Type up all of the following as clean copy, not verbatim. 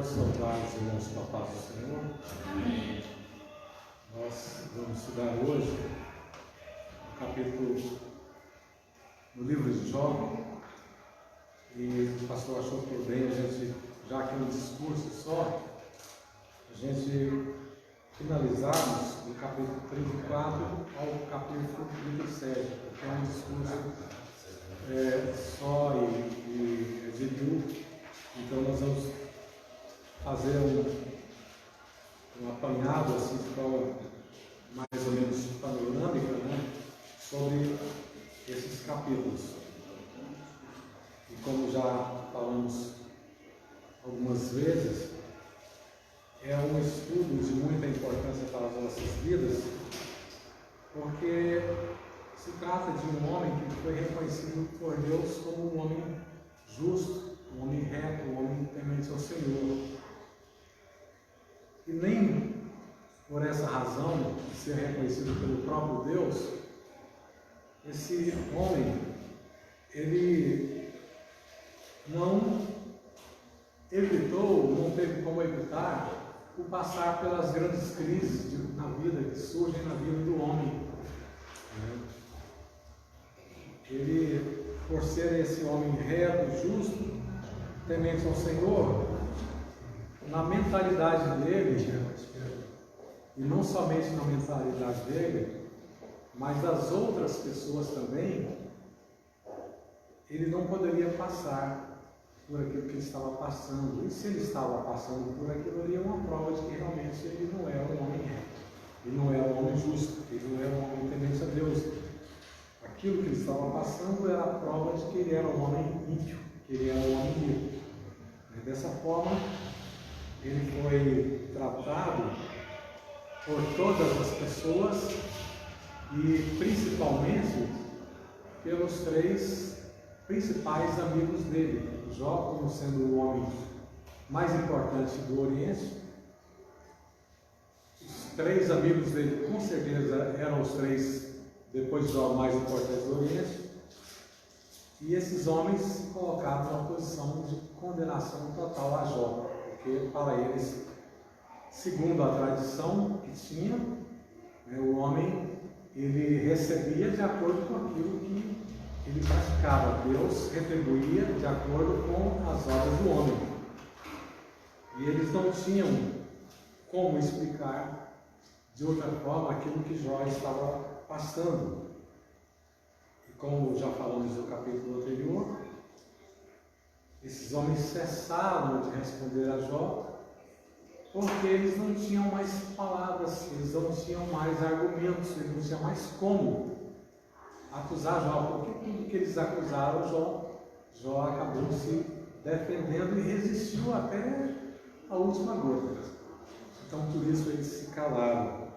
Saudados, irmãos, com a paz do Senhor. Amém. Nós vamos estudar hoje o capítulo do livro de Jó. E o pastor achou por bem a gente, já que é um discurso só, a gente finalizarmos do capítulo 34 ao capítulo 37, porque é um discurso só e de grupo. Então nós vamos fazer um apanhado assim, de forma mais ou menos panorâmica, né, sobre esses capítulos. E como já falamos algumas vezes, é um estudo de muita importância para as nossas vidas, porque se trata de um homem que foi reconhecido por Deus como um homem justo, um homem reto, um homem temente ao Senhor. E nem por essa razão de ser reconhecido pelo próprio Deus, esse homem, ele não evitou, não teve como evitar o passar pelas grandes crises na vida, que surgem na vida do homem. Ele, por ser esse homem reto, justo, temente ao Senhor, na mentalidade dele, e não somente na mentalidade dele, mas das outras pessoas também, ele não poderia passar por aquilo que ele estava passando. E se ele estava passando por aquilo ali, é uma prova de que realmente ele não era um homem reto, ele não era um homem justo, ele não era um homem temente a Deus. Aquilo que ele estava passando era a prova de que ele era um homem ímpio, que ele era um homem rico. Dessa forma, ele foi tratado por todas as pessoas e principalmente pelos três principais amigos dele. Jó, como sendo o homem mais importante do Oriente, os três amigos dele com certeza eram os três, depois de Jó, mais importantes do Oriente. E esses homens se colocaram numa posição de condenação total a Jó, porque para eles, segundo a tradição que tinha, o homem ele recebia de acordo com aquilo que ele praticava. Deus retribuía de acordo com as obras do homem. E eles não tinham como explicar de outra forma aquilo que Jó estava passando. Como já falamos no capítulo anterior, esses homens cessaram de responder a Jó, porque eles não tinham mais palavras, eles não tinham mais argumentos, eles não tinham mais como acusar Jó, porque tudo que eles acusaram Jó acabou se defendendo e resistiu até a última gota. Então por isso eles se calaram.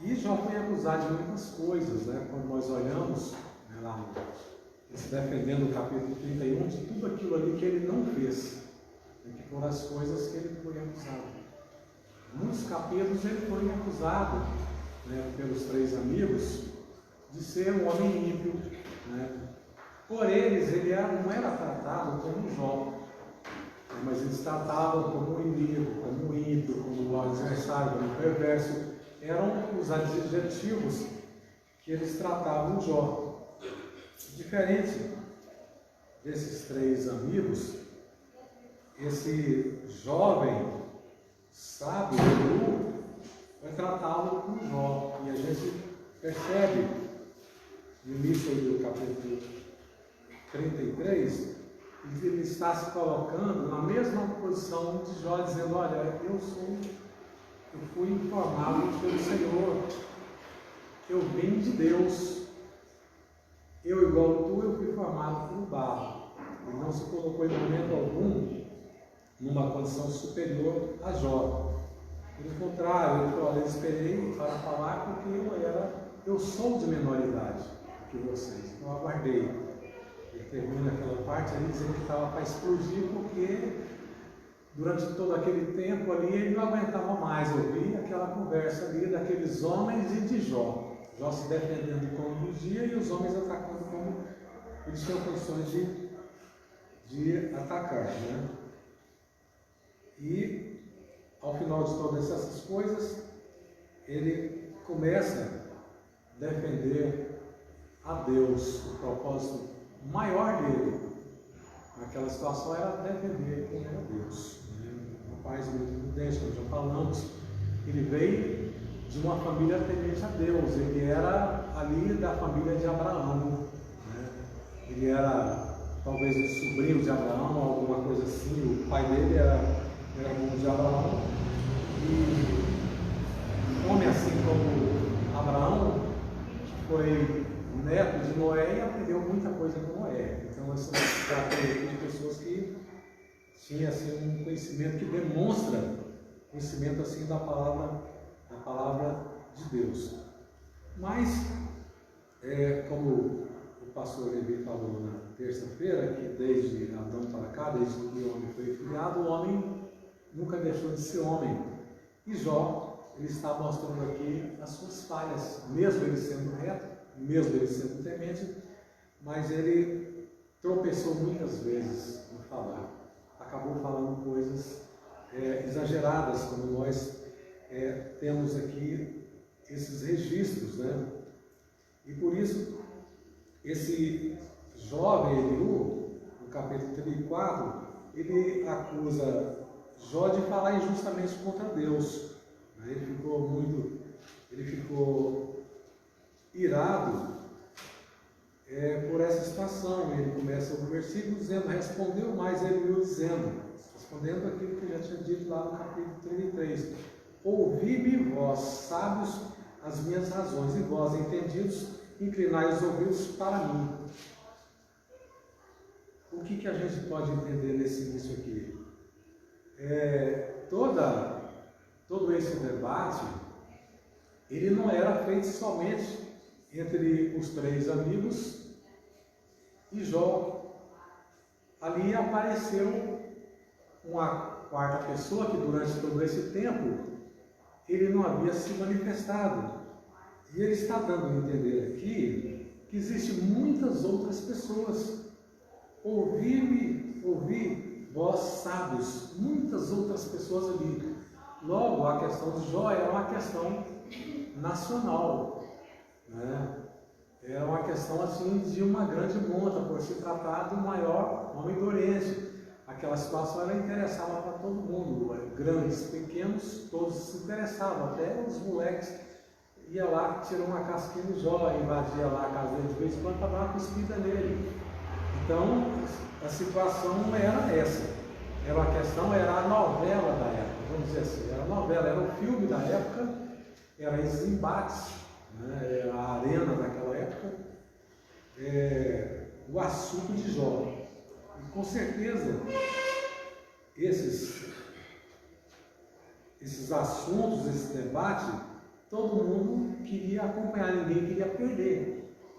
E Jó foi acusado de muitas coisas, quando nós olhamos, lá, se defendendo no capítulo 31, de tudo aquilo ali que ele não fez, que foram as coisas que ele foi acusado. Em muitos capítulos ele foi acusado, pelos três amigos, de ser um homem ímpio. Por eles ele não era tratado como Jó, mas eles tratavam como um inimigo, como um ímpio, como um adversário, como um perverso. Eram os adjetivos que eles tratavam Jó. Diferente desses três amigos, esse jovem sábio vai tratá-lo com Jó. E a gente percebe no início do capítulo 33, ele está se colocando na mesma posição de Jó, dizendo: olha, eu fui informado pelo Senhor, eu vim de Deus, eu igual tu, eu fui formado pelo barro. Ele não se colocou em momento algum numa condição superior a Jó. Pelo contrário, ele falou: olha, eu esperei para falar porque eu sou de menor idade que vocês, então aguardei. Ele termina aquela parte ali dizendo que estava para explodir, porque durante todo aquele tempo ali, ele não aguentava mais ouvir aquela conversa ali daqueles homens e de Jó. Jó se defendendo como podia e os homens atacando como eles tinham condições de atacar. ao final de todas essas coisas, ele começa a defender a Deus. O propósito maior dele naquela situação era defender quem era Deus. Um rapaz muito prudente, nós já falamos. Ele veio de uma família temente a Deus. Ele era ali da família de Abraão. Ele era talvez um sobrinho de Abraão, alguma coisa assim. O pai dele era irmão de Abraão. E um homem assim como Abraão foi neto de Noé e aprendeu muita coisa com Noé. Então, essa é de pessoas que tinham assim, um conhecimento que demonstra conhecimento assim da palavra de Deus. Mas, como o pastor Levi falou na terça-feira, que desde Adão para cá, desde que o homem foi criado, o homem nunca deixou de ser homem. E Jó, ele está mostrando aqui as suas falhas, mesmo ele sendo reto, mesmo ele sendo temente, mas ele tropeçou muitas vezes no falar. Acabou falando coisas exageradas, como nós temos aqui esses registros, né? E por isso, esse jovem Eliú, no capítulo 34, ele acusa Jó de falar injustamente contra Deus. Ele ficou irado por essa situação. Ele começa o versículo dizendo: respondeu mais Eliú dizendo, respondendo aquilo que já tinha dito lá no capítulo 33, ouvi-me vós, sábios, as minhas razões, e vós, entendidos, inclinai os ouvidos para mim. O que a gente pode entender nesse início aqui? Todo esse debate, ele não era feito somente entre os três amigos e Jó. Ali apareceu uma quarta pessoa que durante todo esse tempo ele não havia se manifestado. E ele está dando a entender aqui que existem muitas outras pessoas. Ouvi vós sábios, muitas outras pessoas ali. Logo, a questão de Jó era uma questão nacional, né? Era uma questão assim de uma grande monta, por se tratar do maior homem do Oriente. Aquela situação era interessava para todo mundo, grandes, pequenos, todos se interessavam, até os moleques ia lá, tirou uma casquinha do Jó, invadia lá a casa dele de vez em quando para dar uma cuspida nele. Então, a situação não era essa. Era a questão, era a novela da época, vamos dizer assim. Era a novela, era o filme da época, era esses embates, né? Era a arena daquela época, o assunto de Jó. E com certeza, esses assuntos, esse debate, todo mundo queria acompanhar, ninguém queria perder.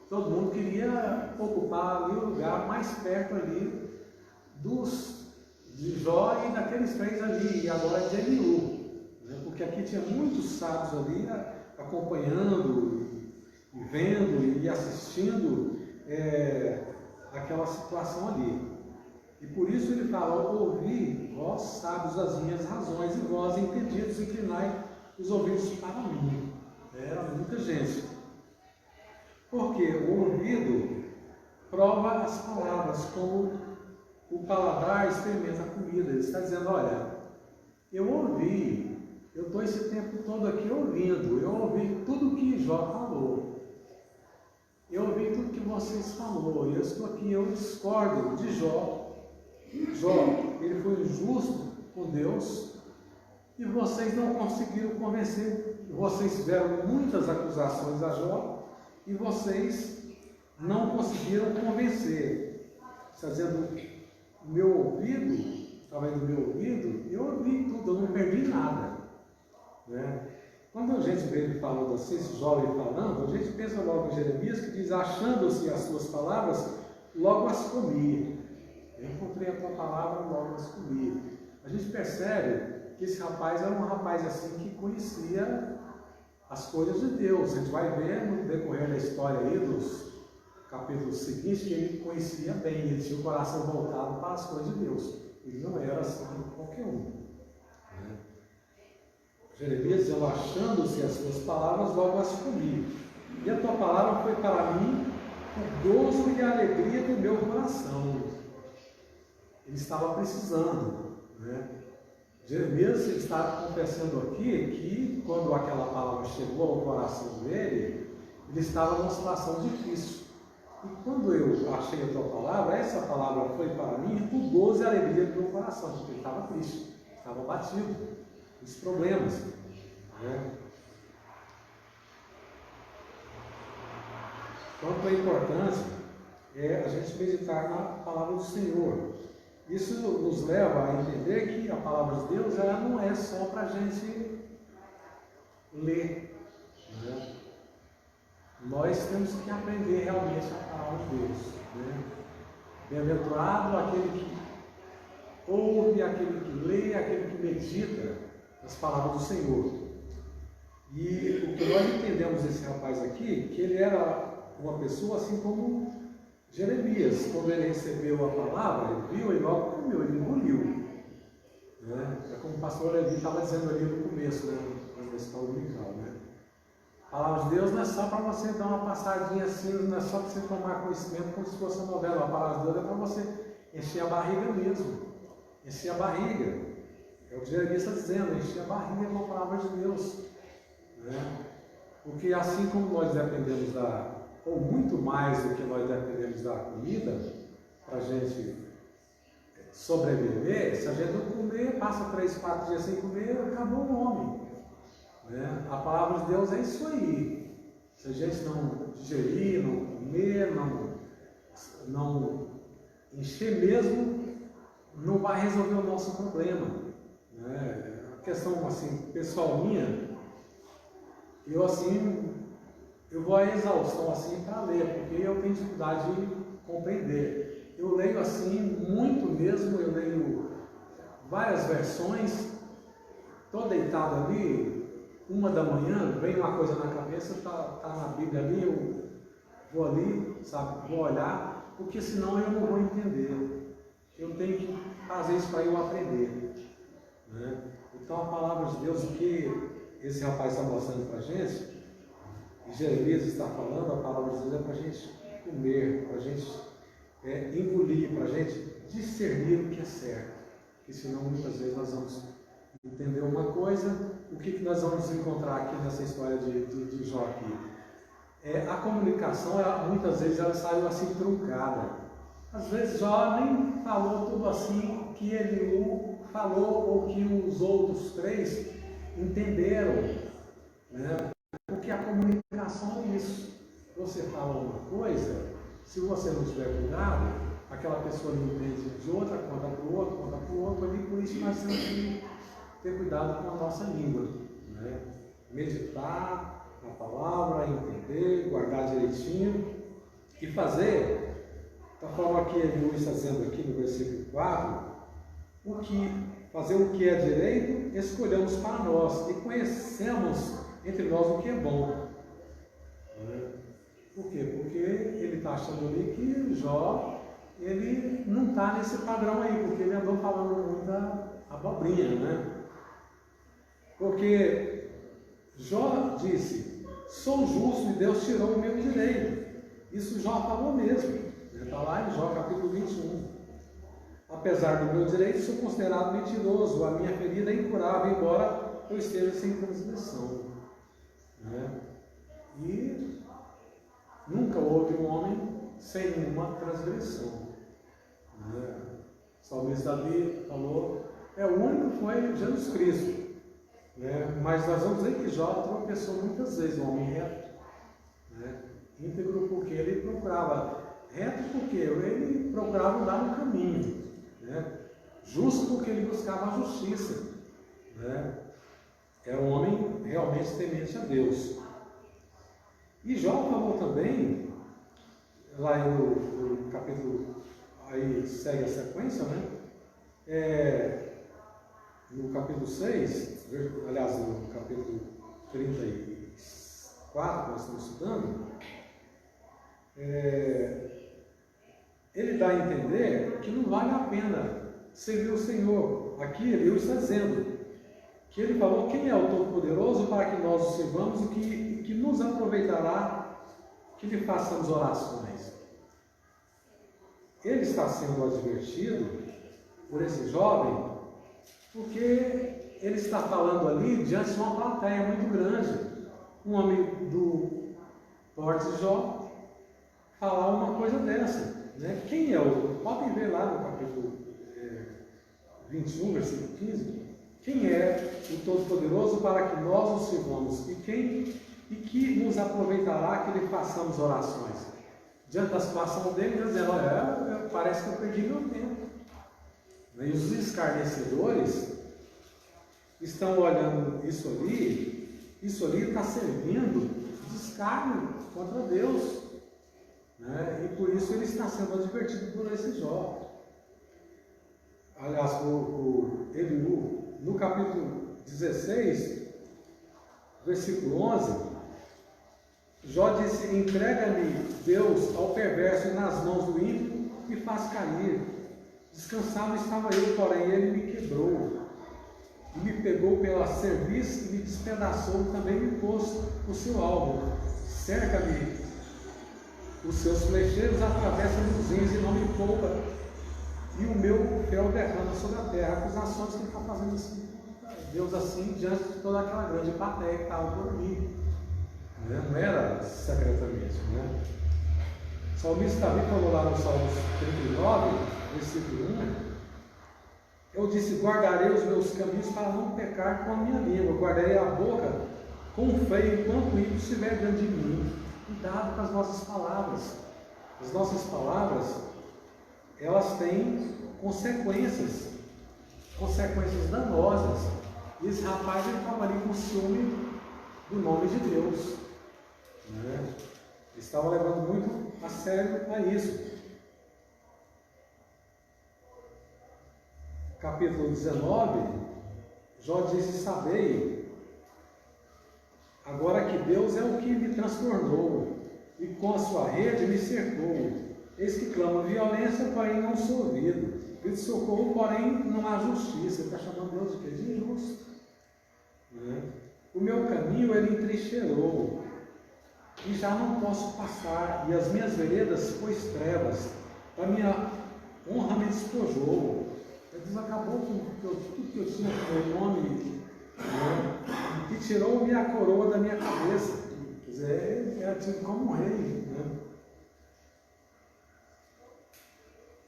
Todo mundo queria ocupar ali o lugar mais perto ali de Jó e daqueles três ali, e agora de Eliú, né? Porque aqui tinha muitos sábios ali acompanhando, e vendo e assistindo aquela situação ali. E por isso ele fala: ouvi, vós sábios, as minhas razões, e vós entendidos, inclinai os ouvidos para mim. Era muita gente. Porque o ouvido prova as palavras, como o paladar experimenta a comida. Ele está dizendo: olha, eu ouvi, eu estou esse tempo todo aqui ouvindo, eu ouvi tudo que Jó falou, eu ouvi tudo que vocês falaram, eu estou aqui, eu discordo de Jó. Jó, ele foi injusto com Deus, e vocês não conseguiram convencer. Vocês fizeram muitas acusações a Jó, e vocês não conseguiram convencer. Está dizendo: meu ouvido, através do meu ouvido, eu ouvi tudo, eu não perdi nada, né? Quando a gente vê ele falando assim, esse jovem falando, a gente pensa logo em Jeremias, que diz: achando-se as suas palavras, logo as comi. Eu encontrei a tua palavra, logo as comi. A gente percebe que esse rapaz era um rapaz assim que conhecia as coisas de Deus. A gente vai ver no decorrer da história aí, dos capítulos seguintes, que ele conhecia bem, ele tinha o coração voltado para as coisas de Deus. Ele não era assim qualquer um, né? Jeremias dizendo: achando-se as tuas palavras, logo as comi. E a tua palavra foi para mim o gozo e a alegria do meu coração. Ele estava precisando, né? Jeremias está confessando aqui que quando aquela palavra chegou ao coração dele, ele estava numa situação difícil. E quando eu achei a tua palavra, essa palavra foi para mim o gozo e a alegria do meu coração, porque ele estava triste, estava batido, os problemas, né? Quanto a importância é a gente meditar na palavra do Senhor. Isso nos leva a entender que a palavra de Deus ela não é só para a gente ler, né? Nós temos que aprender realmente a palavra de Deus, né? Bem-aventurado aquele que ouve, aquele que lê, aquele que medita as palavras do Senhor. E o que nós entendemos desse rapaz aqui, que ele era uma pessoa assim como Jeremias. Quando ele recebeu a palavra, ele viu e logo comeu, ele engoliu, né? É como o pastor Levi estava dizendo ali no começo, né? Na escola dominical, né? A palavra de Deus não é só para você dar uma passadinha assim, não é só para você tomar conhecimento como se fosse uma novela. A palavra de Deus é para você encher a barriga mesmo, encher a barriga. É o que Jeremias está dizendo, encher a barriga com a palavra de Deus, né? Porque assim como nós dependemos ou muito mais do que nós dependemos da comida, para a gente sobreviver, se a gente não comer, passa 3, 4 dias sem comer, acabou o homem, né? A palavra de Deus é isso aí. Se a gente não digerir, não comer, não encher mesmo, não vai resolver o nosso problema, né? A questão assim, pessoal minha, eu vou à exaustão assim para ler, porque eu tenho dificuldade de compreender. Eu leio assim, muito mesmo, eu leio várias versões, estou deitado ali, 1 da manhã, vem uma coisa na cabeça, tá na Bíblia ali, eu vou ali, sabe, vou olhar, porque senão eu não vou entender. Eu tenho que fazer isso para eu aprender, né? Então a palavra de Deus, o que esse rapaz está mostrando para a gente, e Jeremias está falando, a palavra de Deus é para a gente comer, para a gente engolir, para a gente discernir o que é certo, porque senão muitas vezes nós vamos entender uma coisa. O que nós vamos encontrar aqui nessa história de Jó aqui? A comunicação, muitas vezes ela saiu assim truncada. Às vezes Jó nem falou tudo assim que ele falou ou que os outros 3 entenderam, né? Porque a comunicação é isso. Você fala uma coisa, se você não tiver cuidado, aquela pessoa não entende de outra, conta para o outro, e por isso nós temos que ter cuidado com a nossa língua, né? Meditar na palavra, entender, guardar direitinho e fazer da forma que ele está dizendo aqui no versículo 4, fazer o que é direito, escolhamos para nós e conhecemos entre nós o que é bom. Por quê? Porque ele está achando ali que Jó, ele não está nesse padrão aí, porque ele andou falando muita abobrinha, né? Porque Jó disse: sou justo e Deus tirou o meu direito. Isso Jó falou mesmo. Está lá em Jó capítulo 21. Apesar do meu direito, sou considerado mentiroso, a minha ferida é incurável, embora eu esteja sem transgressão, né? E nunca houve um homem sem nenhuma transgressão, né? O salmista Davi falou, o único foi Jesus Cristo, né? Mas nós vamos ver que Jó tropeçou muitas vezes, um homem reto, né? Íntegro porque ele procurava, reto porque ele procurava andar no caminho, né? Justo porque ele buscava a justiça, né? Era um homem realmente temente a Deus. E Jó falou também, lá no capítulo, aí segue a sequência, né? No capítulo 6, aliás, no capítulo 34, que nós estamos estudando, ele dá a entender que não vale a pena servir o Senhor. Aqui ele está dizendo, que ele falou: quem é o Todo-Poderoso para que nós o sirvamos e que nos aproveitará que lhe façamos orações? Ele está sendo advertido por esse jovem porque ele está falando ali diante de uma plateia muito grande. Um homem do porte de Jó falar uma coisa dessa, né? Quem é o... Podem ver lá no capítulo 21, versículo 15. Quem é o Todo-Poderoso para que nós o sirvamos e que nos aproveitará que lhe façamos orações? Diante da situação dele, ele dizendo: olha, parece que eu perdi meu tempo. E os escarnecedores estão olhando isso ali está servindo de escárnio contra Deus, né? E por isso ele está sendo advertido por esse Jó. Aliás, Eliú, no capítulo 16, versículo 11, Jó disse: entrega-me Deus ao perverso e nas mãos do ímpio e faz cair. Descansado estava eu, porém ele me quebrou e me pegou pela cerviz e me despedaçou, também me pôs o seu alvo. Cerca-me os seus flecheiros, atravessa-me os rins e não me poupa, e o meu fel derrama sobre a terra. Acusações que ele está fazendo assim, Deus assim, diante de toda aquela grande plateia que estava por mim, né? Não era secretamente, né? O salmista Davi falou lá no Salmos 39, versículo 1: eu disse: guardarei os meus caminhos para não pecar com a minha língua, guardarei a boca com o freio enquanto o ímpio estiver diante de mim. Cuidado com as nossas palavras. As nossas palavras, elas têm consequências danosas. E esse rapaz, ele estava ali com ciúme do nome de Deus, né? Ele estava levando muito a sério a isso. Capítulo 19, Jó disse: sabei agora que Deus é o que me transtornou, e com a sua rede me cercou. Eis que clamo violência, porém não sou ouvido. Grito socorro, porém não há justiça. Ele está chamando Deus de quê? De injusto, né? O meu caminho ele entrincheirou, e já não posso passar, e as minhas veredas pôs trevas, a minha honra me despojou. Deus acabou com tudo que eu tinha com o meu nome, né? E tirou-me a coroa da minha cabeça. Quer dizer, era tido como um rei, né?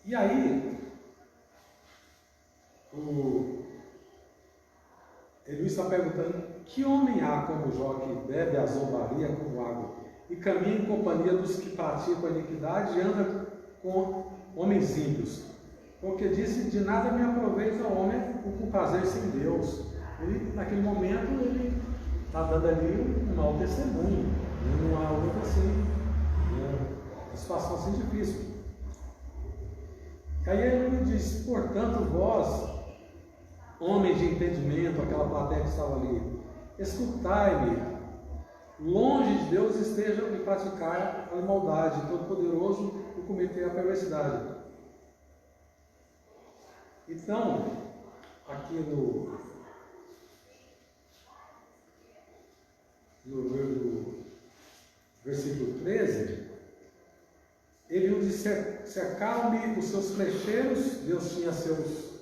E aí, ele está perguntando: que homem há como Jó, que bebe a zombaria como água, e caminha em companhia dos que praticam a iniquidade, e anda com homens ímpios? Porque disse: de nada me aproveita o homem o prazer sem Deus. Ele, naquele momento, ele está dando ali um mau testemunho, não há outra assim, uma situação assim difícil. Aí ele diz: portanto, vós, homens de entendimento, aquela plateia que estava ali, escutai-me, longe de Deus esteja de praticar a maldade, todo-poderoso e cometer a perversidade. Então, aqui no versículo 13, ele diz: cercaram-me os seus flecheiros. Deus tinha seus,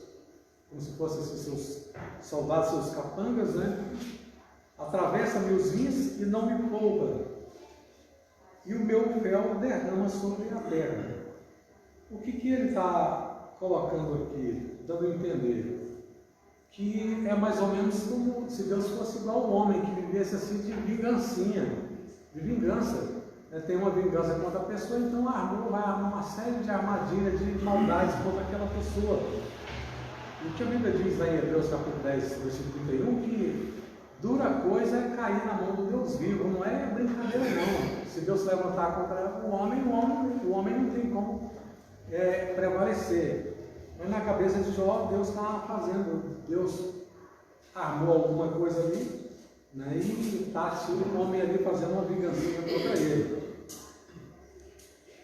como se fossem seus soldados, seus capangas, né? Atravessa-me os rins e não me poupa, e o meu fel derrama sobre a terra. O que ele está colocando aqui, dando a entender? Que é mais ou menos como se Deus fosse igual ao homem, que vivesse assim de vingancinha, de vingança. Tem uma vingança contra a pessoa, então vai armar uma série de armadilhas, de maldades contra aquela pessoa. E o que a Bíblia diz lá em Hebreus capítulo 10, versículo 31, que dura coisa é cair na mão do Deus vivo, não é brincadeira não. Se Deus levantar contra o homem não tem como prevalecer. Mas na cabeça de Jó, Deus estava fazendo, Deus armou alguma coisa ali, né, e está o homem ali fazendo uma vingancinha contra ele.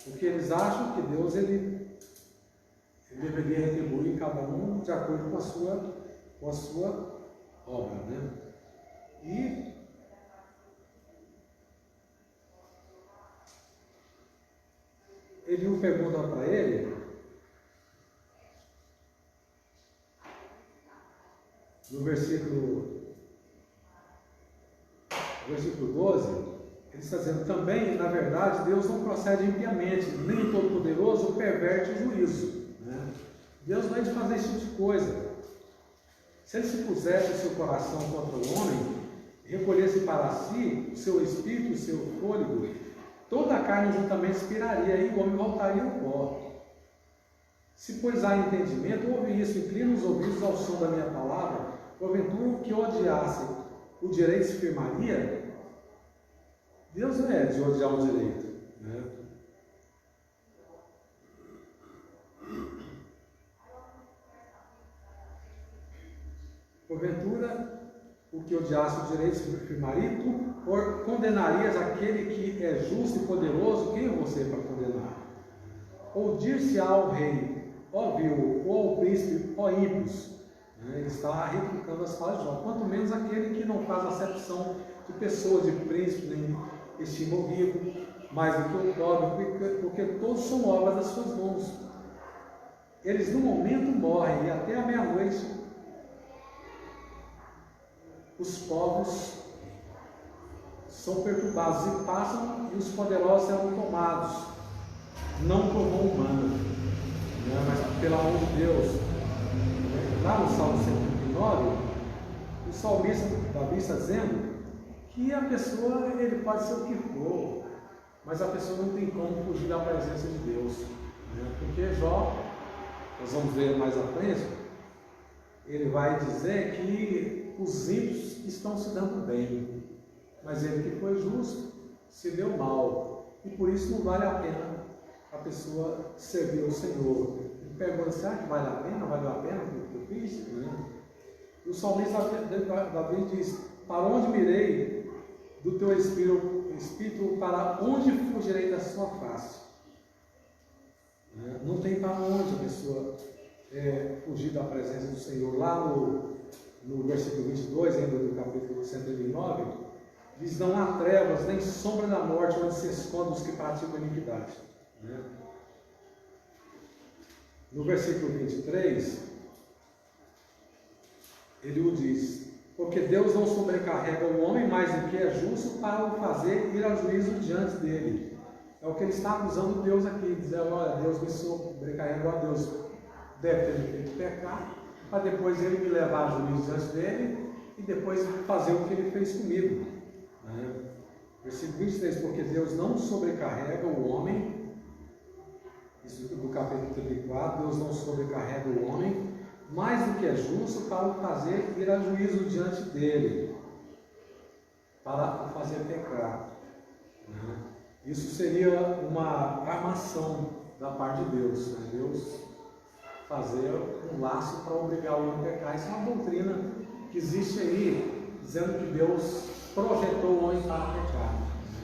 Porque eles acham que Deus ele deveria retribuir cada um de acordo com a sua obra, né? E Eliú pergunta para ele, no versículo 12, ele está dizendo: também, na verdade, Deus não procede impiamente, nem todo-poderoso perderte o juízo. Né? Deus não é de fazer esse tipo de coisa. Se ele se pusesse o seu coração contra o homem, recolhesse para si o seu espírito, o seu fôlego, toda a carne juntamente expiraria e o homem voltaria ao pó. Se, pois, há entendimento, ouve isso, inclina os ouvidos ao som da minha palavra, porventura o que odiasse o direito se firmaria? Deus não é de odiar o direito, né? Porventura, o que odiasse o direito se firmaria, tu condenarias aquele que é justo e poderoso, quem é você para condenar? Ou dir-se ao rei, ó vil, ou ao príncipe, ó ímpios. Ele está replicando as falas de Jó. Quanto menos aquele que não faz acepção de pessoa, de príncipe, nem estima o rico, mais do que o pobre, porque todos são obras das suas mãos. Eles no momento morrem, e até a meia-noite os povos são perturbados e passam, e os poderosos serão tomados, não por mão humana, né, mas pela mão de Deus. Lá no Salmo 139, o salmista Davi está dizendo que a pessoa, ele pode ser o que for, mas a pessoa não tem como fugir da presença de Deus, né? Porque Jó, nós vamos ver mais à frente, ele vai dizer que os ímpios estão se dando bem, mas ele que foi justo se deu mal, e por isso não vale a pena a pessoa servir ao Senhor. Ele pergunta: será que vale a pena? Valeu a pena o que eu fiz? Né? E o salmista Davi diz: para onde mirei do teu espírito, para onde fugirei da sua face? Né? Não tem para onde a pessoa fugir da presença do Senhor. Lá no versículo 22, ainda do capítulo 109, diz: não há trevas, nem sombra da morte onde se escondem os que praticam iniquidade. Né? No versículo 23, ele diz: porque Deus não sobrecarrega o homem mais do que é justo para o fazer ir a juízo diante dele. É o que ele está acusando Deus aqui, dizendo: olha, Deus me sobrecarregou, a Deus deve ter me feito pecar, para depois ele me levar a juízo diante dele e depois fazer o que ele fez comigo. Né? Versículo 23, porque Deus não sobrecarrega o homem, isso do capítulo 34, Deus não sobrecarrega o homem mais do que é justo para o fazer ir a juízo diante dele, para o fazer pecar. Né? Isso seria uma armação da parte de Deus, né? Deus fazer um laço para obrigar o homem a pecar. Isso é uma doutrina que existe aí, dizendo que Deus projetou o homem para pecar.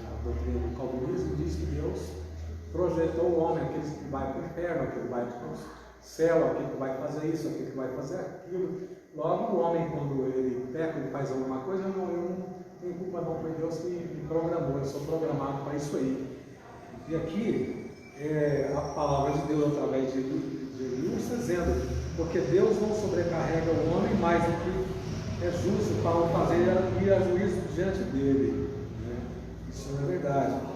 A doutrina do calvinismo diz que Deus projetou o homem, aquele que vai para o inferno, aquele que vai para o céu, aquele que vai fazer isso, aquele que vai fazer aquilo. Logo, o homem, quando ele peca, ele faz alguma coisa, eu não tenho culpa não, foi Deus que me programou, eu sou programado para isso aí. E aqui, a palavra de Deus, através de Eliú, está dizendo: porque Deus não sobrecarrega o homem mais do que é justo para o fazer ir a juízo diante dele. Né? Isso não é verdade.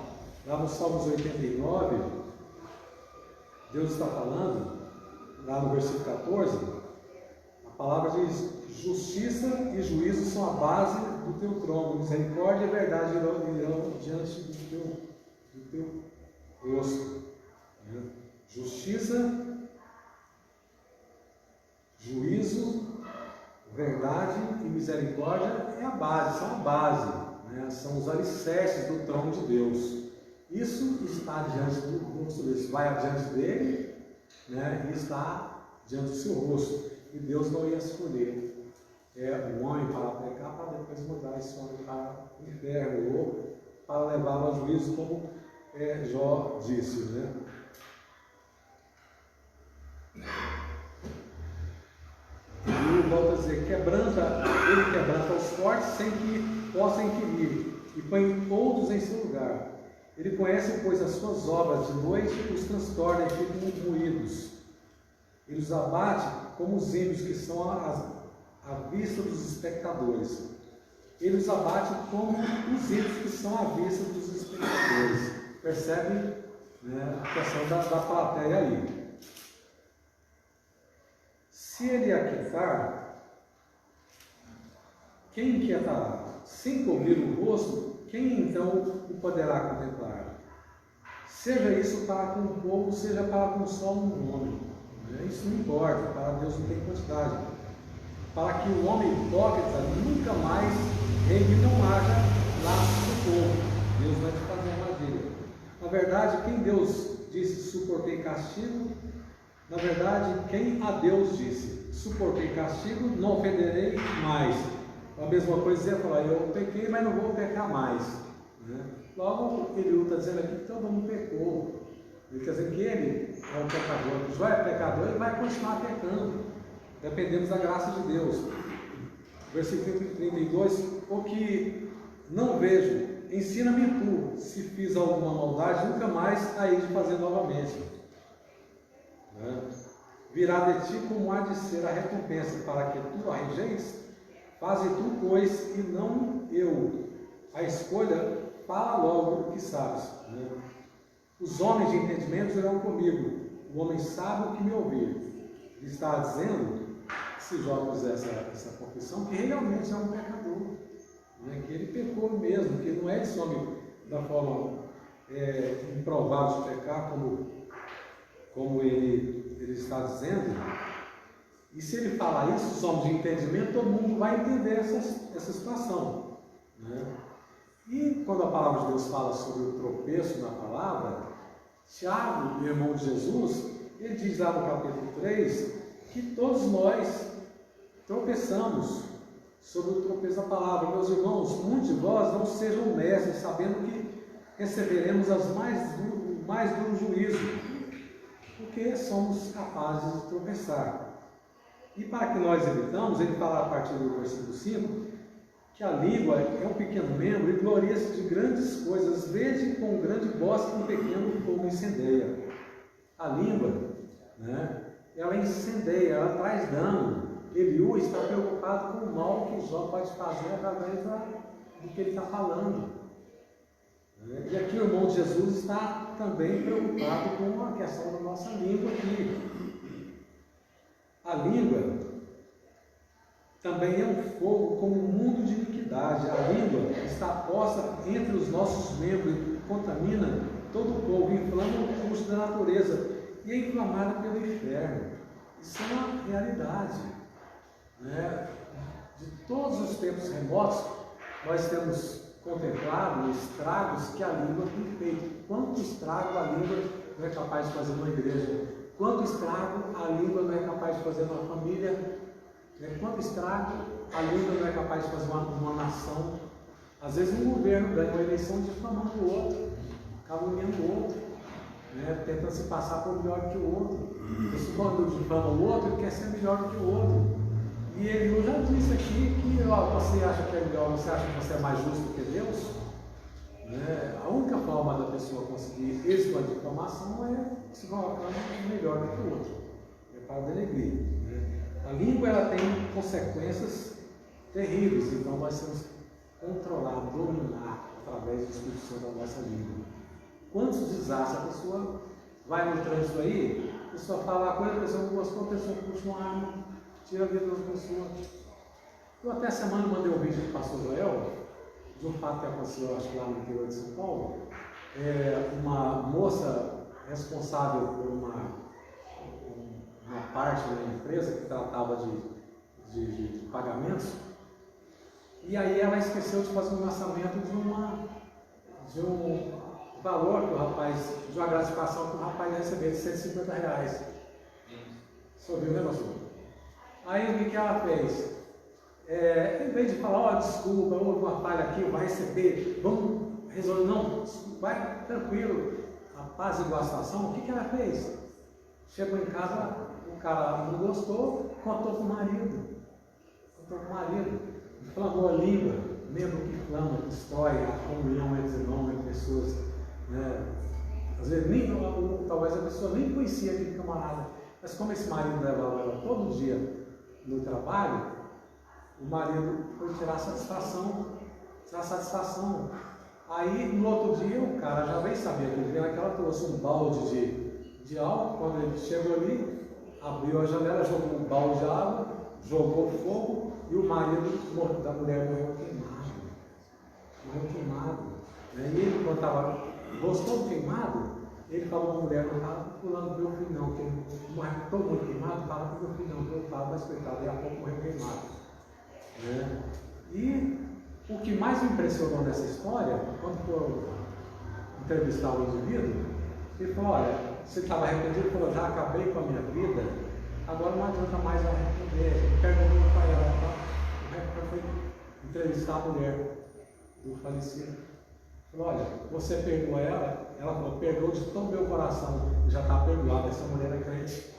Lá no Salmos 89, Deus está falando, lá no versículo 14, a palavra diz: justiça e juízo são a base do teu trono, misericórdia e verdade irão diante do teu rosto. Né? Justiça, juízo, verdade e misericórdia é a base, são a base, né? São os alicerces do trono de Deus. Isso está diante do rosto dele, isso vai adiante dele, né? E está diante do seu rosto. E Deus não ia escolher o homem para pecar, para depois mudar esse homem para o inferno, ou para levá-lo a juízo, como Jó disse, né? Ele ele volta a dizer, ele quebranta os fortes sem que possam inquirir, e põe outros em seu lugar. Ele conhece, pois, as suas obras, de noite os transtorna e ficam moídos. Ele os abate como os ímpios que são à vista dos espectadores. Ele os abate como os ímpios que são à vista dos espectadores. Percebe, né, a questão da plateia aí. Se ele aquietar, quem inquietará? Sem cobrir o rosto, quem então o poderá contemplar? Seja isso para com o povo, seja para com só um homem. Isso não importa, para Deus não tem quantidade. Para que o homem hipócrita nunca mais reine e não haja laço do povo. Deus vai te fazer armadilha. Na verdade, quem Deus disse, suportei castigo, na verdade, quem a Deus disse, suportei castigo, não ofenderei mais. A mesma coisa é falar, eu pequei, mas não vou pecar mais. Né? Logo, Eliú está dizendo aqui que todo mundo pecou. Ele está dizendo que ele é um pecador. Jó é pecador, ele vai continuar pecando. Dependemos da graça de Deus. Versículo 32, o que não vejo, ensina-me tu, se fiz alguma maldade, nunca mais hei de fazer novamente. Virá de ti como há de ser a recompensa, para que tu a rejeis. Faze tu, pois, e não eu. A escolha, fala logo o que sabes. Os homens de entendimento irão comigo. O homem sábio que me ouvir. Ele está dizendo, se Jó fizesse essa confissão, que realmente é um pecador. Que ele pecou mesmo, que não é esse homem da forma improvável de pecar, como ele está dizendo. E se ele falar isso, os homens de entendimento, todo mundo vai entender essa situação. E quando a palavra de Deus fala sobre o tropeço na palavra, Tiago, o irmão de Jesus, ele diz lá no capítulo 3, que todos nós tropeçamos sobre o tropeço da palavra. Meus irmãos, muitos de vós não sejam mestres, sabendo que receberemos o mais duro juízo, porque somos capazes de tropeçar. E para que nós evitamos, ele fala a partir do versículo 5, que a língua é um pequeno membro e gloria-se de grandes coisas, vede com um grande bosque um pequeno fogo incendeia. A língua, ela incendeia, ela traz dano. Eliú está preocupado com o mal que Jó pode fazer através do que ele está falando. E aqui o irmão de Jesus está também preocupado com a questão da nossa língua aqui. A língua também é um fogo como um mundo de iniquidade. A língua está posta entre os nossos membros e contamina todo o povo, inflama o curso da natureza e é inflamada pelo inferno. Isso é uma realidade. De todos os tempos remotos, nós temos contemplado estragos que a língua tem feito. Quanto estrago a língua não é capaz de fazer numa igreja? Quanto estrago a língua não é capaz de fazer numa família? Quanto estrago a língua não é capaz de fazer uma nação? Às vezes um governo ganha uma eleição difamando o outro, caluniando o outro, tentando se passar por melhor que o outro. Esse quando difama o outro, ele quer ser melhor do que o outro. E ele já disse aqui que você acha que é melhor, você acha que você é mais justo que Deus? A única forma da pessoa conseguir êxito na difamação é se colocando melhor do que o outro. É para denegrir. A língua ela tem consequências terríveis, então nós temos que controlar, dominar através do Espírito Santo da nossa língua. Quantos desastres a pessoa vai no trânsito aí, a pessoa fala uma coisa, a pessoa não gostou, a pessoa puxa uma arma, tira a vida da pessoa. Eu até semana mandei um vídeo para o pastor Joel, de um fato que aconteceu, acho que lá no interior de São Paulo. Uma moça responsável por uma parte da empresa que tratava de pagamentos, e aí ela esqueceu de fazer um lançamento de um valor que o rapaz, de uma gratificação que o rapaz ia receber de R$150. Você ouviu, né, pastor? Aí o que ela fez? Em vez de falar, desculpa, houve uma falha aqui, vai receber, vamos resolver, não, vai tranquilo, apaziguar a situação. O que ela fez? Chegou em casa, o cara não gostou, contou para o marido. o marido inflamou a língua, membro que inflama, que destrói a comunhão entre irmãos, entre pessoas, né? Às vezes, talvez a pessoa nem conhecia aquele camarada, mas como esse marido levava ela todo dia no trabalho, o marido foi tirar satisfação. Aí, no outro dia, o cara já bem sabia que ele ela trouxe um balde de álcool. Quando ele chegou ali, abriu a janela, jogou um balde de água, jogou fogo, e o marido da mulher morreu queimado. E ele, quando estava rosto todo queimado, ele falou para a mulher: não estava pulando meu filho não, porque todo mundo queimado, estava para meu filho não, porque eu estava mais coitado, e a pouco morreu queimado. E o que mais me impressionou nessa história, quando for entrevistar o indivíduo, ele falou: olha, você estava arrependido? Ele falou: já acabei com a minha vida, agora não adianta mais arrepender. Ele perguntou para ela, tá? Foi entrevistar a mulher do falecido. Ele falou: olha, você perdoa ela? Ela falou: perdoa de todo o meu coração, já está perdoada. Essa mulher é crente.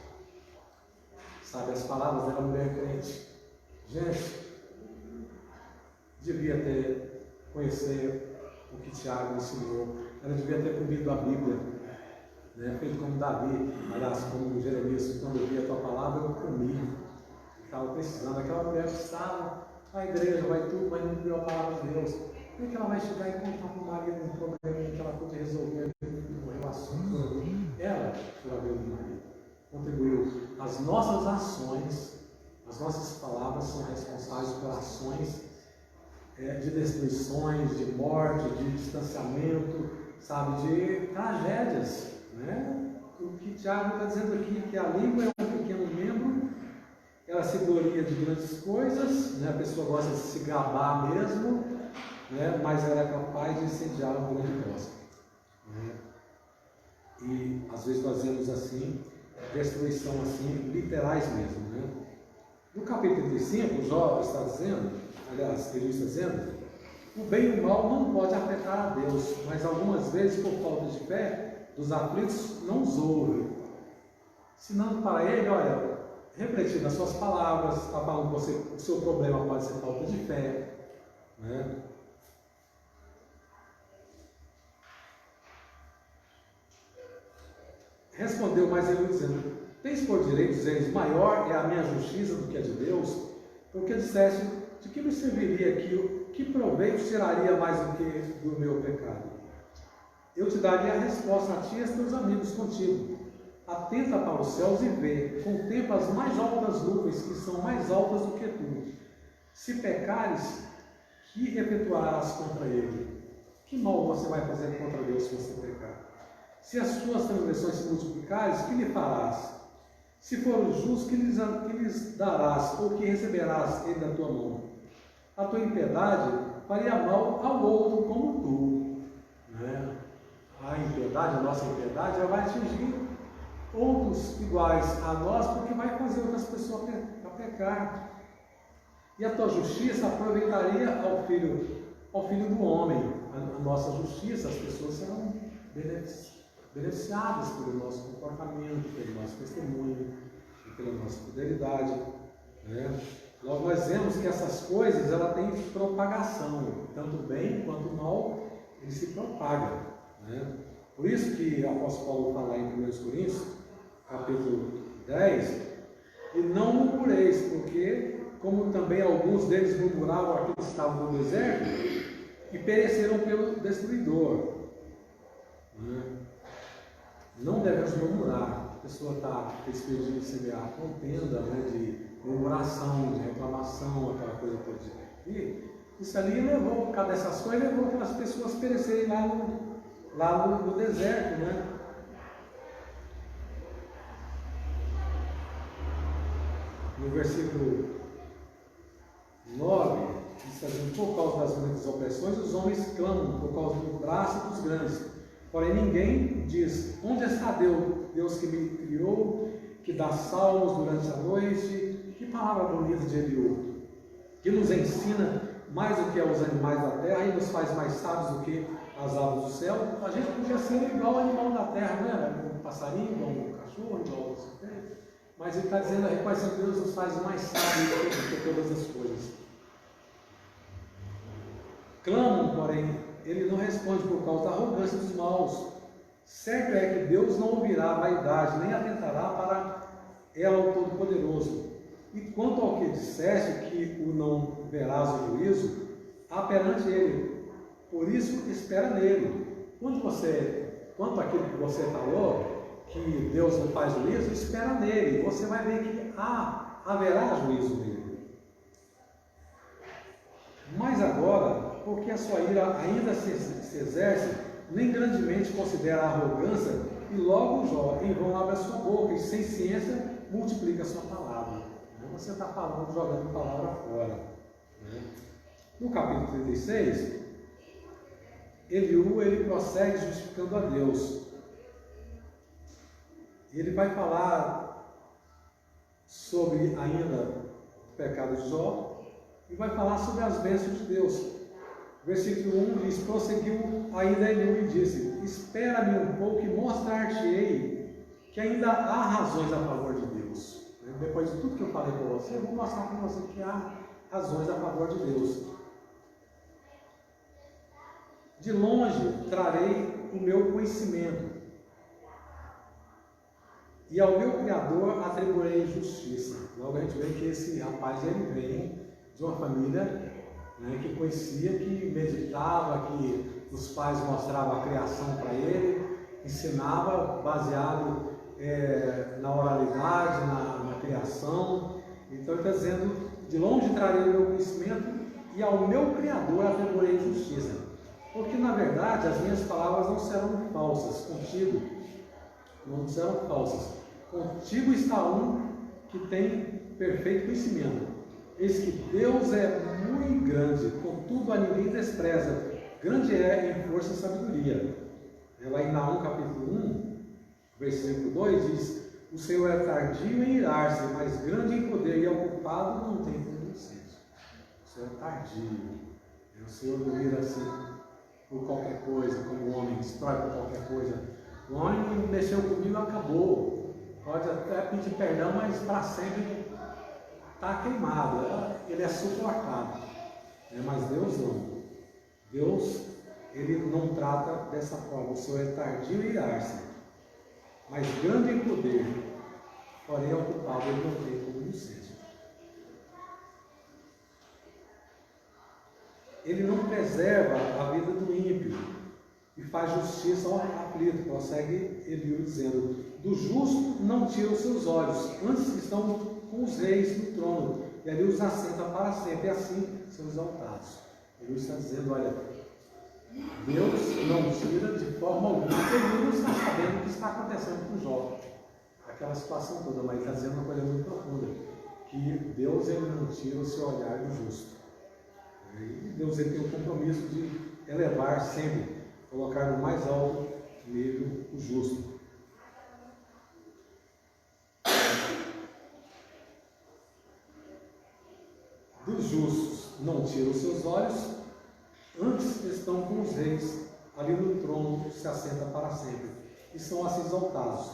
Sabe as palavras dela, mulher crente. Gente, devia conhecer o que Tiago ensinou. Ela devia ter comido a Bíblia, né? Feito como Davi, aliás, como Jeremias: quando eu vi a tua palavra, eu comi. Estava precisando. Aquela mulher precisava, vai à igreja, vai tudo, mas não viu a palavra de Deus. Como é que ela vai chegar e contar para o marido um problema que ela pôde resolver com relação? Ela, pela vez do marido, contribuiu. As nossas ações, as nossas palavras são responsáveis por ações de destruições, de morte, de distanciamento, sabe, de tragédias, né? O que Tiago está dizendo aqui, que a língua é um pequeno membro, ela se gloria de grandes coisas, né? A pessoa gosta de se gabar mesmo, né? Mas ela é capaz de incendiar um grande bosque, né? E às vezes nós vemos assim, destruição assim, literais mesmo, né? No capítulo 35, Jó está dizendo, aliás, ele está dizendo: o bem e o mal não pode afetar a Deus, mas algumas vezes, por falta de fé, dos aflitos não os ouve. Ensinando para ele: olha, refletir nas suas palavras, está falando que o seu problema pode ser falta de fé, né? Respondeu mais ele dizendo: tens por direito dizeres, maior é a minha justiça do que a de Deus? Porque disseste: de que me serviria aquilo? Que proveito tiraria mais do que do meu pecado? Eu te daria a resposta, a ti e a teus amigos contigo. Atenta para os céus e vê, contempla as mais altas nuvens, que são mais altas do que tu. Se pecares, que efetuarás contra ele? Que mal você vai fazer contra Deus se você pecar? Se as suas transgressões se multiplicares, que lhe farás? Se for justo, que lhes darás, ou que receberás ele da tua mão? A tua impiedade faria mal ao outro como tu, né? A impiedade, a nossa impiedade, ela vai atingir outros iguais a nós, porque vai fazer outras pessoas a pecar. E a tua justiça aproveitaria ao filho do homem. A nossa justiça, as pessoas serão beneficiadas pelo nosso comportamento, pelo nosso testemunho, pela nossa fidelidade, né? Logo nós vemos que essas coisas, ela tem propagação, tanto o bem quanto o mal, ele se propaga, né? Por isso que o apóstolo Paulo fala em 1 Coríntios, capítulo 10, e não murmureis, porque como também alguns deles murmuravam aqueles que estavam no deserto, e pereceram pelo destruidor, né? Não devemos murmurar. A pessoa está despedindo de semear contenda, né, de murmuração, de reclamação, aquela coisa toda. E isso ali levou, por causa dessas coisas, levou aquelas pessoas perecerem lá no deserto, né? No versículo 9, diz assim: por causa das muitas opressões, os homens clamam, por causa do braço dos grandes. Porém ninguém diz: onde está Deus que me criou, que dá salmos durante a noite? Que palavra bonita de Eliú, que nos ensina mais do que os animais da terra e nos faz mais sábios do que as aves do céu. A gente podia ser igual ao animal da terra, né? Um passarinho, igual um cachorro, igual Mas ele está dizendo, reconhecendo que Deus nos faz mais sábios do que todas as coisas. Clamam, porém, ele não responde por causa da arrogância dos maus. Certo é que Deus não ouvirá a vaidade, nem atentará para ela o Todo-Poderoso. E quanto ao que disseste, que o não verás o juízo, há perante ele. Por isso, espera nele. Quanto àquilo que você falou, que Deus não faz juízo, espera nele. Você vai ver que haverá juízo nele. Mas agora, porque a sua ira ainda se exerce, nem grandemente considera a arrogância, e logo Jó em vão abre a sua boca, e sem ciência multiplica a sua palavra. Você está falando, jogando a palavra fora. No capítulo 36, Eliú, ele prossegue justificando a Deus. Ele vai falar sobre ainda o pecado de Jó e vai falar sobre as bênçãos de Deus. Versículo 1 diz: prosseguiu ainda Eliú e disse: espera-me um pouco e mostrar-te-ei que ainda há razões a favor de Deus. Depois de tudo que eu falei para você, eu vou mostrar para você que há razões a favor de Deus. De longe trarei o meu conhecimento, e ao meu Criador atribuirei justiça. Logo a gente vê que esse rapaz ele vem de uma família, que conhecia, que meditava, que os pais mostravam a criação para ele, ensinava baseado na oralidade, na criação. Então ele está dizendo: de longe trarei o meu conhecimento, e ao meu Criador atribuirei justiça. Porque na verdade as minhas palavras não serão falsas contigo, não serão falsas. Contigo está um que tem perfeito conhecimento. Eis que Deus é muito grande, contudo a ninguém despreza. Grande é em força e sabedoria. Lá em Naum capítulo 1, versículo 2 diz: o Senhor é tardio em irar-se, mas grande em poder, e é ocupado não tem conhecimento. O Senhor é tardio. O Senhor não ira assim por qualquer coisa, como o homem destrói por qualquer coisa. O homem mexeu comigo, acabou. Pode até pedir perdão, mas para sempre está queimado. Ele é suportado. Mas Deus não. Deus, ele não trata dessa forma. O Senhor é tardio em irar-se, mas grande em poder, porém ocupado ele não tem como inocente. Ele não preserva a vida do ímpio e faz justiça ao aflito. Prossegue Eliú dizendo: do justo não tira os seus olhos, antes estão com os reis no trono, e ali os assenta para sempre, e assim são exaltados. Eliú está dizendo: olha, Deus não tira de forma alguma. Eliú não está sabendo o que está acontecendo com Jó, aquela situação toda, mas ele está dizendo uma coisa muito profunda, que Deus ele não tira o seu olhar do justo. E Deus ele tem o compromisso de elevar sempre, colocar no mais alto nível o justo. Dos justos não tira os seus olhos, antes estão com os reis, ali no trono se assenta para sempre, e são assim exaltados.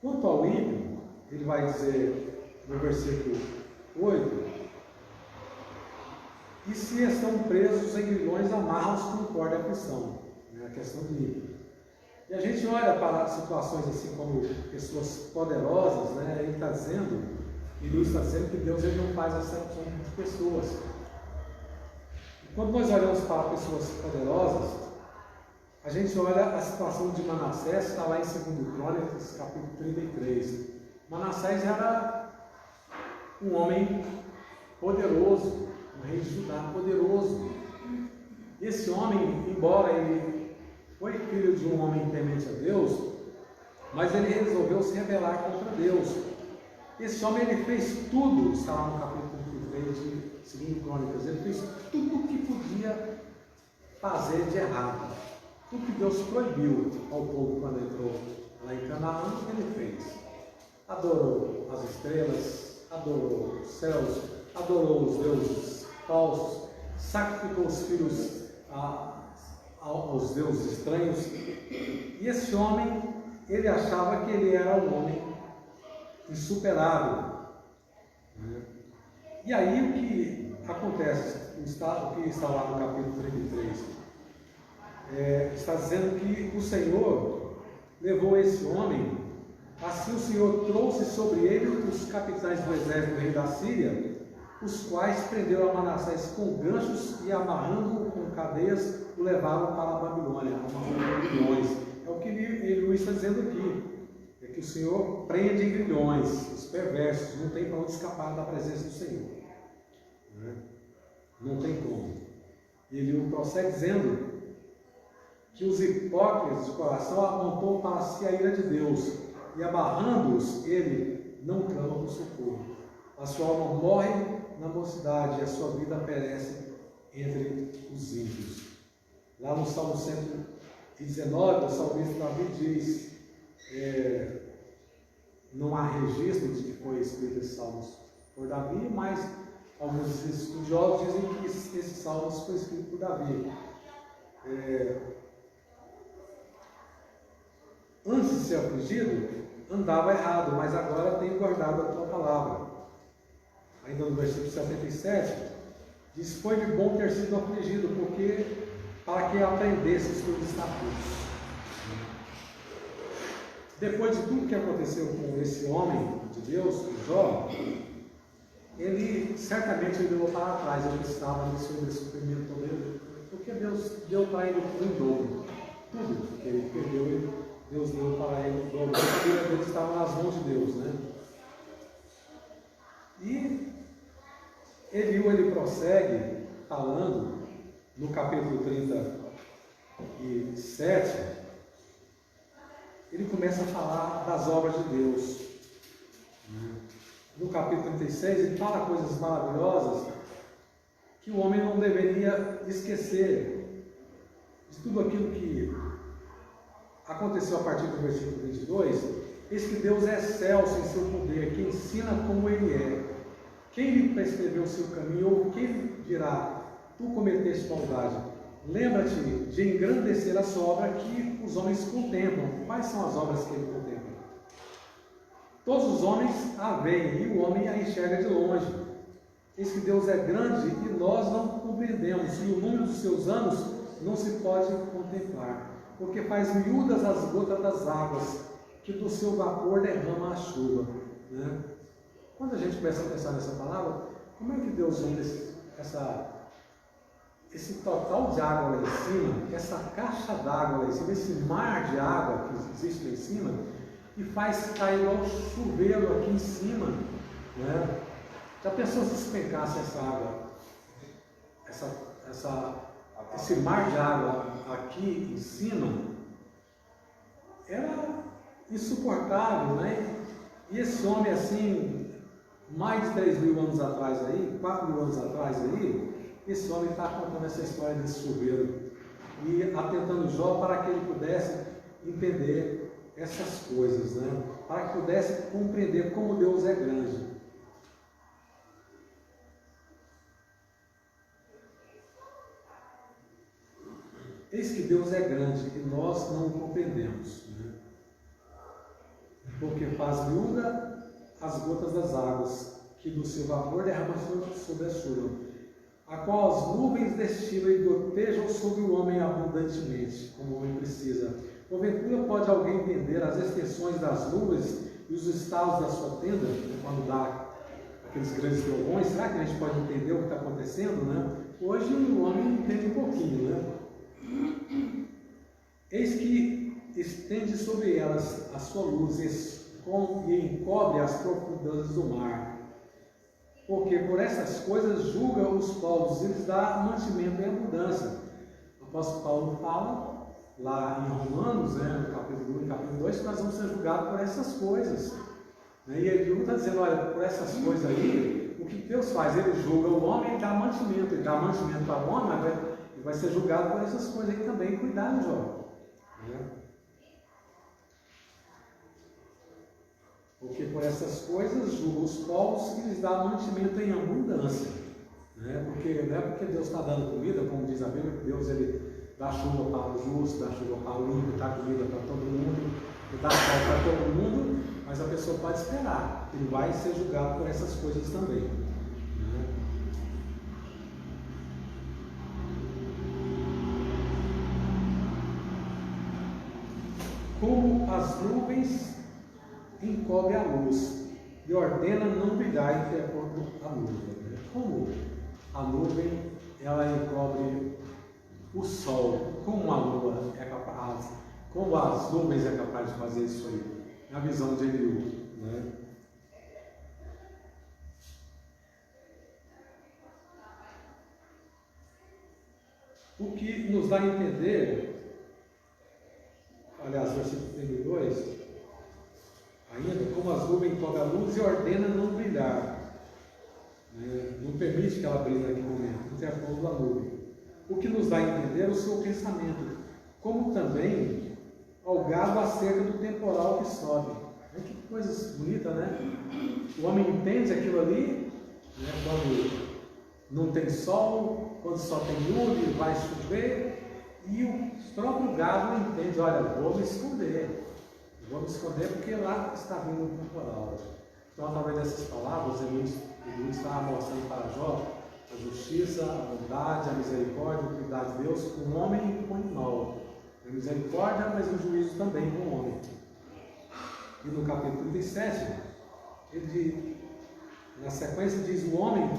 Quanto ao ímpio, ele vai dizer no versículo 8: e se estão presos em grilhões, amarra-os com corda e aflição. A questão do ímpio. E a gente olha para situações assim como pessoas poderosas, ele está dizendo, Eliú está dizendo que Deus ele não faz acepção de pessoas. E quando nós olhamos para pessoas poderosas, a gente olha a situação de Manassés, está lá em 2 Crônicas, capítulo 33. Manassés era um homem poderoso, um rei de Judá poderoso. Esse homem, embora ele foi filho de um homem temente a Deus, mas ele resolveu se rebelar contra Deus. Esse homem ele fez tudo, está lá no capítulo 3 de 2 Crônicas, ele fez tudo o que podia fazer de errado. Tudo que Deus proibiu ao povo quando entrou lá em Canaã, ele fez. Adorou as estrelas, adorou os céus, adorou os deuses falsos, sacrificou os filhos aos deuses estranhos. E esse homem, ele achava que ele era um homem insuperável. Né? E aí o que acontece, o que está lá no capítulo 33, está dizendo que o Senhor levou esse homem, assim o Senhor trouxe sobre ele os capitães do exército do rei da Síria, os quais prenderam a Manassés com ganchos e amarrando-o com cadeias, o levaram para a Babilônia, amarrando grilhões. É o que Luís está dizendo aqui, é que o Senhor prende em grilhões, os perversos, não tem para onde escapar da presença do Senhor. Não tem como. E ele prossegue dizendo que os hipócritas de coração apontou para si a ira de Deus, e abarrando-os, ele não clama por socorro. A sua alma morre na mocidade, e a sua vida perece entre os ímpios. Lá no Salmo 119, o salmista Davi diz, não há registro de que foi escrito esses salmos por Davi, mas alguns estudiosos dizem que esses salmos foi escrito por Davi. Antes de ser afligido, andava errado, mas agora tem guardado a tua palavra. Ainda no versículo 77, diz: foi de bom ter sido afligido, porque para que aprendesse os teus estatutos. Depois de tudo que aconteceu com esse homem de Deus, Jó, ele certamente olhou para trás, ele estava no seu sofrimento todo, porque Deus deu para ele tudo em dobro. Tudo que ele perdeu, Deus deu para ele em dobro. A vida dele estava nas mãos de Deus, né? E ele prossegue falando no capítulo 37, ele começa a falar das obras de Deus. No capítulo 36, ele fala coisas maravilhosas que o homem não deveria esquecer de tudo aquilo que aconteceu a partir do versículo 22. Eis que Deus é excelso em seu poder, que ensina como Ele é. Quem lhe prescreveu o seu caminho, ou quem lhe dirá, tu cometeste maldade? Lembra-te de engrandecer a sua obra que os homens contemplam. Quais são as obras que ele contempla? Todos os homens a veem, e o homem a enxerga de longe. Eis que Deus é grande e nós não compreendemos, e o número dos seus anos não se pode contemplar, porque faz miúdas as gotas das águas, que do seu vapor derrama a chuva. Né? Quando a gente começa a pensar nessa palavra, como é que Deus usa esse total de água lá em cima, essa caixa d'água lá em cima, esse mar de água que existe lá em cima, e faz cair igual chuveiro aqui em cima, né? Já pensou se despencasse essa água, esse mar de água aqui em cima? Era insuportável, né? E esse homem assim, mais de 3.000 anos atrás aí, 4.000 anos atrás aí, esse homem está contando essa história desse chuveiro e atentando Jó para que ele pudesse entender essas coisas, né? Para que pudesse compreender como Deus é grande. Eis que Deus é grande e nós não o compreendemos, né? Porque faz miúda as gotas das águas, que do seu vapor derrama sobre a chuva, a qual as nuvens destilam e gotejam sobre o homem abundantemente, como o homem precisa. Porventura pode alguém entender as extensões das nuvens e os estalos da sua tenda, quando dá aqueles grandes trovões? Será que a gente pode entender o que está acontecendo, né? Hoje o homem entende um pouquinho, né? Eis que estende sobre elas a sua luz e encobre as profundezas do mar. Porque por essas coisas julga os povos e lhes dá mantimento em abundância. O apóstolo Paulo fala lá em Romanos, né, no capítulo 1 e capítulo 2, que nós vamos ser julgados por essas coisas. Né? E ele está dizendo, olha, por essas coisas aí, o que Deus faz? Ele julga o homem e dá mantimento. Ele dá mantimento para o homem, mas ele vai ser julgado por essas coisas aí também. Cuidado, Jó. Né? Porque por essas coisas julga os povos e lhes dá mantimento em abundância. Né? Porque não é porque Deus está dando comida, como diz a Bíblia, que Deus ele dá chuva para o justo, dá chuva para o ímpio, dá comida para todo mundo, dá pão para todo mundo, mas a pessoa pode esperar, ele vai ser julgado por essas coisas também, né? Como as nuvens encobre a luz e ordena não brilhar de acordo com a nuvem, né? Como a nuvem ela encobre o sol, como a lua é capaz, como as nuvens é capaz de fazer isso aí? É a visão de Eliú, né? O que nos dá a entender, aliás, versículo 32, ainda, como as nuvens encobrem a luz e ordena não brilhar, né? Não permite que ela brilhe naquele momento, não tem a forma da nuvem. O que nos dá a entender o seu pensamento, como também ao gado acerca do temporal que sobe. Que coisa bonita, né? O homem entende aquilo ali, né? Quando não tem sol, quando só tem nuvem, vai chover, e o próprio gado entende, olha, vou me esconder porque lá está vindo o temporal. Então, através dessas palavras, Eliú estava mostrando para Jó a justiça, a bondade, a misericórdia, o cuidado de Deus com o homem e com o animal. A misericórdia, mas o juízo também com o homem. E no capítulo 37, ele, na sequência, diz: o homem,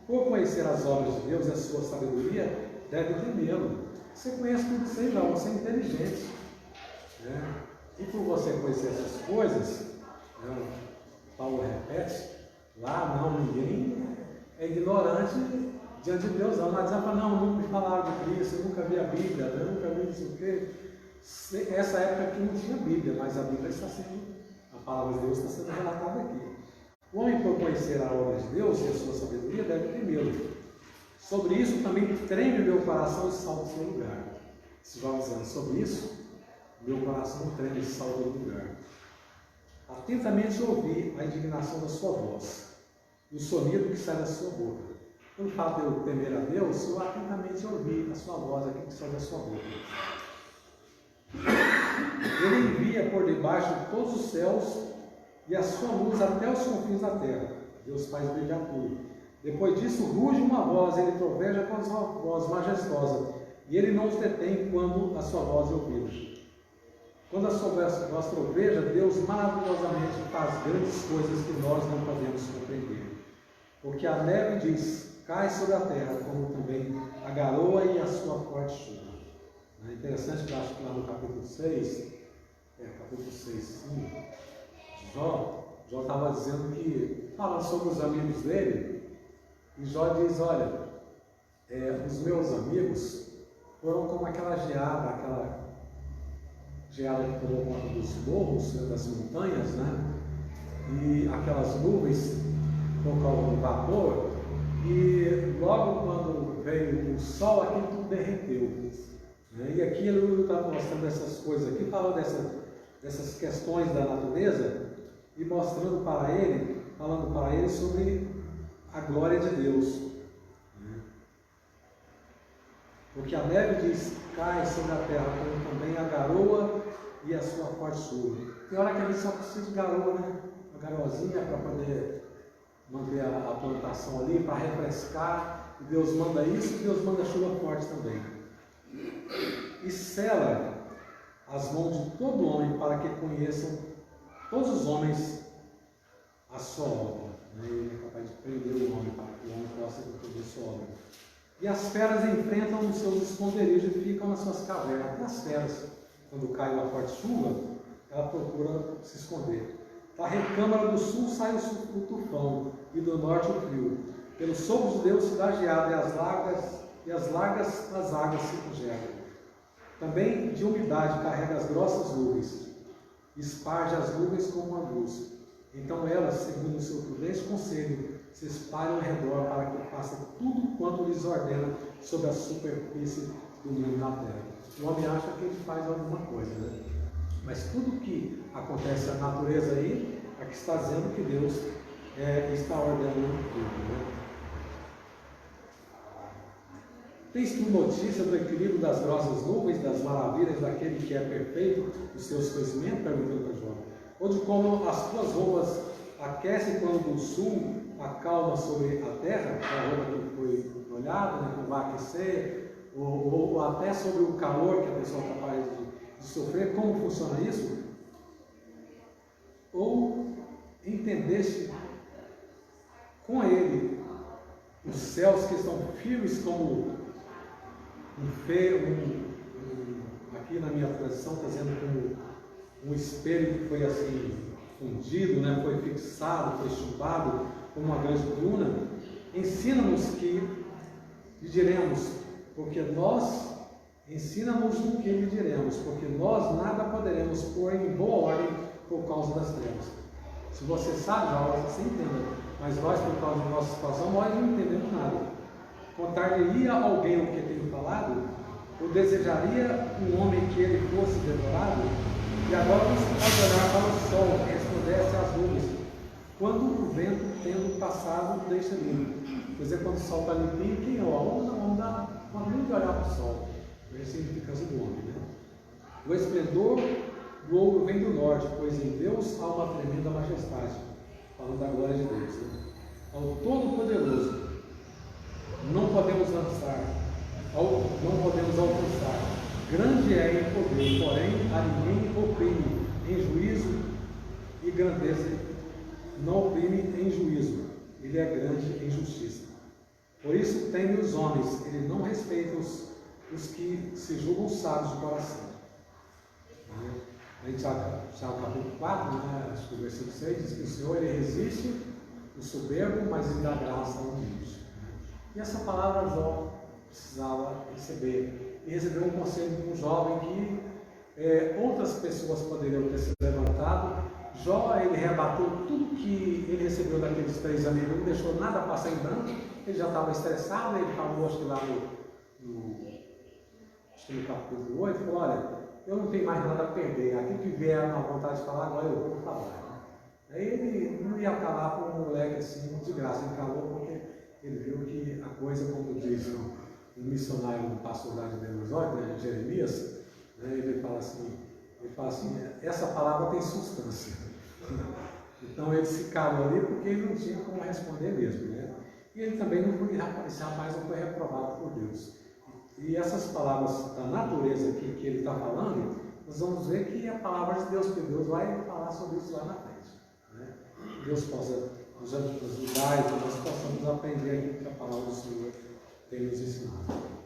por conhecer as obras de Deus e a sua sabedoria, deve temê-lo. Você conhece tudo isso aí, não, você é inteligente, né? E por você conhecer essas coisas, né, Paulo repete, lá não, ninguém é ignorante diante de Deus, não. Não adianta, não, nunca me falaram de Cristo, eu nunca vi a Bíblia, eu nunca vi isso o quê. Essa época aqui não tinha Bíblia, mas a Bíblia está sendo, a palavra de Deus está sendo relatada aqui. O homem, por conhecer a obra de Deus e a sua sabedoria, deve temê-lo. Sobre isso também treme o meu coração e salta do seu lugar. Se vai dizendo sobre isso, meu coração treme e salta do lugar. Atentamente ouvi a indignação da sua voz e o sonido que sai da sua boca. Pelo fato de eu temer a Deus, eu atentamente ouvi a sua voz, aquilo que sai da sua boca. Ele envia por debaixo de todos os céus e a sua luz até os confins da terra. Deus faz brilhar tudo. Depois disso, ruge uma voz, ele troveja com a sua voz majestosa, e ele não os detém quando a sua voz é ouvida. Quando a sua voz troveja, Deus maravilhosamente faz grandes coisas que nós não podemos compreender. Porque a neve diz, cai sobre a terra, como também a garoa e a sua forte chuva. É interessante que eu acho que lá no capítulo 6, capítulo 6, sim, Jó estava dizendo que, falando sobre os amigos dele, e Jó diz, olha, os meus amigos foram como aquela geada que tomou conta dos morros, das montanhas, né? E aquelas nuvens por causa do vapor, e logo quando veio o sol, aquilo tudo derreteu. Né? E aqui ele está mostrando essas coisas aqui, falando dessas questões da natureza, e mostrando para ele, falando para ele sobre a glória de Deus. Né? Porque a neve diz, cai sobre a terra, como também a garoa e a sua forte chuva. Tem hora que a gente só precisa de garoa, né? Uma garoazinha para poder manter a plantação ali, para refrescar. E Deus manda isso, e Deus manda chuva forte também. E sela as mãos de todo homem para que conheçam todos os homens a sua obra. Né? Ele é capaz de prender o homem para que o homem possa entender sua obra. E as feras enfrentam os seus esconderijos e ficam nas suas cavernas. Até as feras, quando cai uma forte chuva, ela procura se esconder. Da recâmara do sul sai o tufão, e do norte o frio. Pelo sopro de Deus se dá geada, e as largas das águas se congelam. Também de umidade carrega as grossas nuvens, esparge as nuvens como uma luz. Então elas, segundo o seu prudente conselho, se espalham ao redor para que faça tudo quanto lhes ordena sobre a superfície do mundo na terra. O homem acha que ele faz alguma coisa, né? Mas tudo que acontece na natureza aí, aqui está dizendo que Deus está ordenando tudo, né? Tens tu notícia do equilíbrio das grossas nuvens, das maravilhas daquele que é perfeito, os seus conhecimentos? Perguntou para Jó. ou de como as tuas roupas aquecem quando do sul acalma sobre a terra, a roupa que foi molhada, né, que vai aquecer, ou até sobre o calor que a pessoa é capaz de sofrer. Como funciona isso? Ou entendeste com ele os céus que estão firmes como aqui na minha tradução está dizendo como um espelho que foi assim fundido, né, foi fixado, foi chumbado como uma grande coluna. Ensina-nos que lhe diremos, porque nós ensina-nos no que lhe diremos, porque nós nada poderemos pôr em boa ordem por causa das trevas. Se você sabe, já você entenda, mas nós, por causa da nossa situação, nós não entendemos nada. Contar-lhe-ia alguém o que tenho falado? Ou desejaria um homem que ele fosse devorado? E agora você pode olhar para o sol, que resplandece às nuvens, quando o vento, tendo passado, deixa limpo. Pois é, quando o sol está limpinho, quem é o homem? Não dá uma grande olhar para o sol. É a significância do homem, né? O esplendor do ouro vem do norte, pois em Deus há uma tremenda majestade. Falando da glória de Deus, né? Ao Todo-Poderoso não podemos lançar, não podemos alcançar. Grande é em poder, porém a ninguém oprime em juízo, e grandeza não oprime em juízo. Ele é grande em justiça. Por isso teme os homens, ele não respeita os que se julgam sábios de coração. A gente já no capítulo 4, né, acho que o versículo 6, diz que o Senhor ele resiste o soberbo, mas ele dá graça ao humilde. E essa palavra Jó precisava receber. E recebeu um conselho de um jovem que outras pessoas poderiam ter se levantado. Jó, ele rebateu tudo que ele recebeu daqueles 3 amigos, não deixou nada passar em branco. Ele já estava estressado, ele falou, acho que lá no capítulo 8, falou, olha, eu não tenho mais nada a perder, aquilo que vier na vontade de falar, agora eu vou falar. Aí ele não ia calar com um moleque assim, de graça, ele calou porque ele viu que a coisa, como diz o missionário, um pastor lá de Belo Horizonte, né, Jeremias, né, ele fala assim, essa palavra tem substância. Então ele se calou ali porque ele não tinha como responder mesmo, né? E ele também não foi, esse rapaz não foi reprovado por Deus. E essas palavras da natureza aqui que ele está falando, nós vamos ver que é a palavra de Deus, porque Deus vai falar sobre isso lá na frente, né? Deus possa nos ajudar e que nós possamos aprender aquilo que a palavra do Senhor tem nos ensinado.